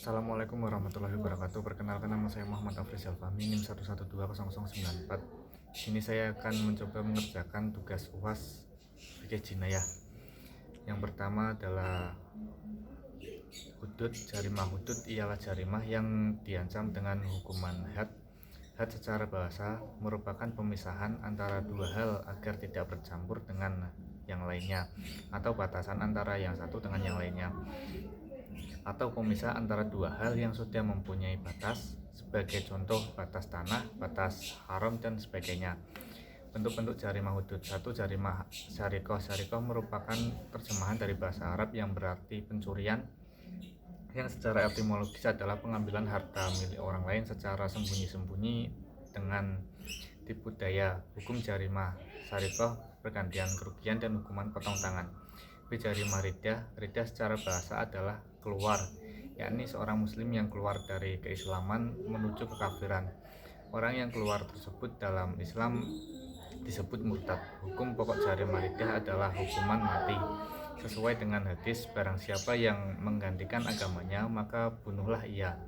Assalamualaikum warahmatullahi wabarakatuh. Perkenalkan, nama saya Muhammad Afrizal Fahmi, NIM 1120094. Di sini saya akan mencoba mengerjakan tugas UAS fikih jinayah. Yang pertama adalah hudud. Jarimah hudud ialah jarimah yang diancam dengan hukuman had. Had secara bahasa merupakan pemisahan antara dua hal agar tidak bercampur dengan yang lainnya, atau batasan antara yang satu dengan yang lainnya, atau pemisah antara dua hal yang sudah mempunyai batas, sebagai contoh batas tanah, batas haram, dan sebagainya. Bentuk-bentuk jarimah hudud. 1. Jarimah syarikoh. Syarikoh merupakan terjemahan dari bahasa Arab yang berarti pencurian, yang secara etimologis adalah pengambilan harta milik orang lain secara sembunyi-sembunyi dengan tipu daya. Hukum jarimah syarikoh pergantian kerugian dan hukuman potong tangan. Jarimah riddah. Riddah secara bahasa adalah keluar, yakni seorang muslim yang keluar dari keislaman menuju kekafiran. Orang yang keluar tersebut dalam Islam disebut murtad. Hukum pokok jarimah riddah adalah hukuman mati. Sesuai dengan hadis, barang siapa yang menggantikan agamanya, maka bunuhlah ia.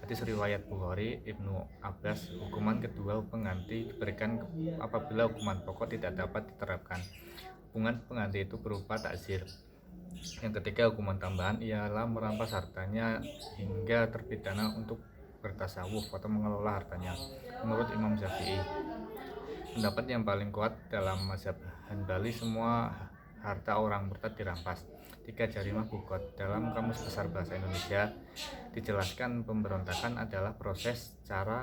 Hadis riwayat Bukhari, Ibnu Abbas. Hukuman kedua pengganti diberikan apabila hukuman pokok tidak dapat diterapkan. Hukuman pengganti itu berupa takzir. Yang ketiga, hukuman tambahan ialah merampas hartanya hingga terpidana untuk bertasawuf atau mengelola hartanya. Menurut Imam Syafi'i, pendapat yang paling kuat dalam mazhab Hanbali, semua harta orang murtad dirampas. 3. Jarimah bukot. Dalam Kamus Besar Bahasa Indonesia dijelaskan pemberontakan adalah proses cara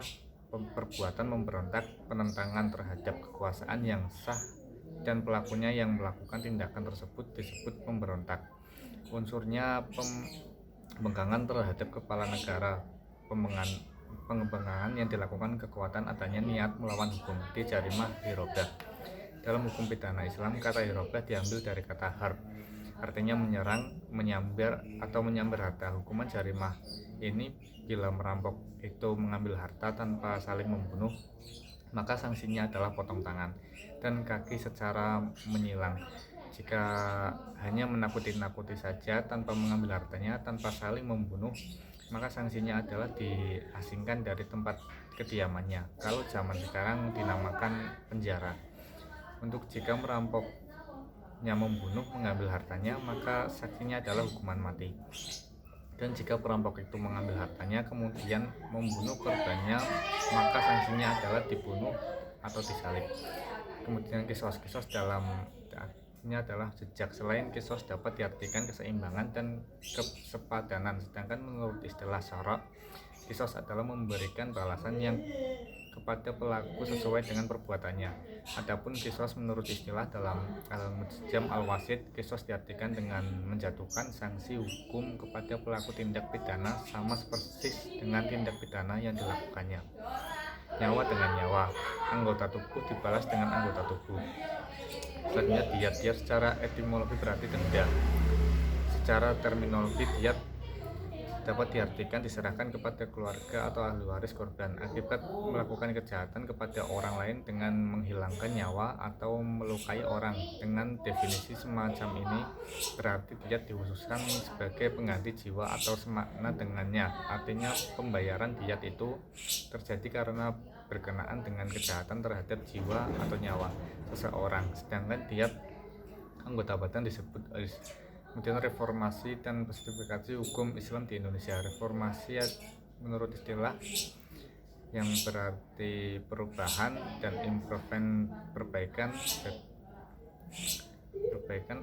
perbuatan memberontak, penentangan terhadap kekuasaan yang sah, dan pelakunya yang melakukan tindakan tersebut disebut pemberontak. Unsurnya pembangkangan terhadap kepala negara, pembangkangan yang dilakukan kekuatan adanya niat melawan hukum. Di jarimah hirobah. Dalam hukum pidana Islam, kata hirobah diambil dari kata harb, artinya menyerang, menyambar, atau menyambar harta. Hukuman jarimah ini bila merampok itu mengambil harta tanpa saling membunuh, maka sanksinya adalah potong tangan dan kaki secara menyilang. Jika hanya menakuti-nakuti saja tanpa mengambil hartanya, tanpa saling membunuh, maka sanksinya adalah diasingkan dari tempat kediamannya. Kalau zaman sekarang dinamakan penjara. Untuk jika merampoknya membunuh, mengambil hartanya, maka sanksinya adalah hukuman mati. Dan jika perampok itu mengambil hartanya kemudian membunuh korbannya, maka sanksinya adalah dibunuh atau disalib. Kemudian kisos dalam artinya adalah jejak. Selain kisos dapat diartikan keseimbangan dan kesepadanan, sedangkan menurut istilah syara, kisos adalah memberikan balasan yang kepada pelaku sesuai dengan perbuatannya. Adapun kisos menurut istilah dalam Al-Mujam Al-Wasid, kisos diartikan dengan menjatuhkan sanksi hukum kepada pelaku tindak pidana sama persis dengan tindak pidana yang dilakukannya. Nyawa dengan nyawa, anggota tubuh dibalas dengan anggota tubuh. Selanjutnya diyat. Diyat secara etimologi berarti denda. Secara terminologi, diyat dapat diartikan diserahkan kepada keluarga atau ahli waris korban akibat melakukan kejahatan kepada orang lain dengan menghilangkan nyawa atau melukai orang. Dengan definisi semacam ini, berarti diyat dikhususkan sebagai pengganti jiwa atau semakna dengannya. Artinya pembayaran diyat itu terjadi karena berkenaan dengan kejahatan terhadap jiwa atau nyawa seseorang, sedangkan diyat anggota badan disebut irs. Kemudian reformasi dan spesifikasi hukum Islam di Indonesia. Reformasi menurut istilah yang berarti perubahan dan improvement, perbaikan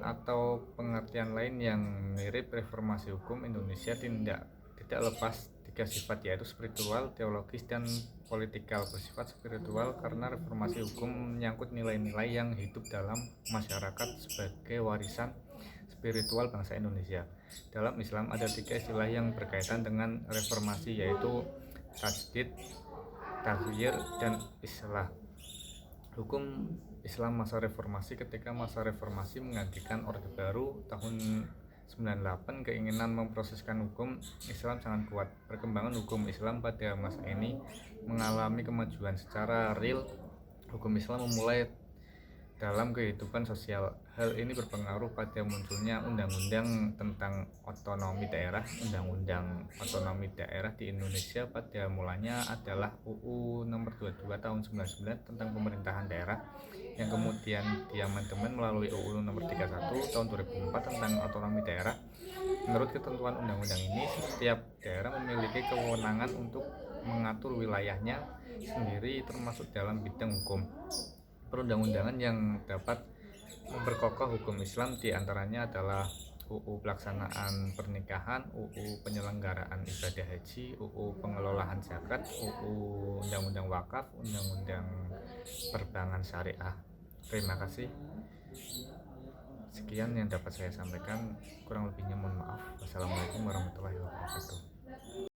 atau pengertian lain yang mirip. Reformasi hukum Indonesia tidak lepas tiga sifat, yaitu spiritual, teologis, dan politikal. Bersifat spiritual karena reformasi hukum menyangkut nilai-nilai yang hidup dalam masyarakat sebagai warisan spiritual bangsa Indonesia. Dalam Islam ada tiga istilah yang berkaitan dengan reformasi, yaitu tajdid, taghyir, dan islah. Hukum Islam masa reformasi. Ketika masa reformasi menggantikan Orde Baru tahun 98, keinginan memproseskan hukum Islam sangat kuat. Perkembangan hukum Islam pada masa ini mengalami kemajuan secara real. Hukum Islam memulai dalam kehidupan sosial. Hal ini berpengaruh pada munculnya undang-undang tentang otonomi daerah. Undang-undang otonomi daerah di Indonesia pada mulanya adalah UU Nomor 22 Tahun 99 tentang pemerintahan daerah, yang kemudian diamandemen melalui UU Nomor 31 Tahun 2004 tentang otonomi daerah. Menurut ketentuan undang-undang ini, setiap daerah memiliki kewenangan untuk mengatur wilayahnya sendiri termasuk dalam bidang hukum. Perundang-undangan yang dapat memperkokoh hukum Islam diantaranya adalah UU Pelaksanaan Pernikahan, UU Penyelenggaraan Ibadah Haji, UU Pengelolaan Zakat, UU Undang-Undang Wakaf, Undang-Undang Perbankan Syariah. Terima kasih. Sekian yang dapat saya sampaikan, kurang lebihnya mohon maaf. Wassalamualaikum warahmatullahi wabarakatuh.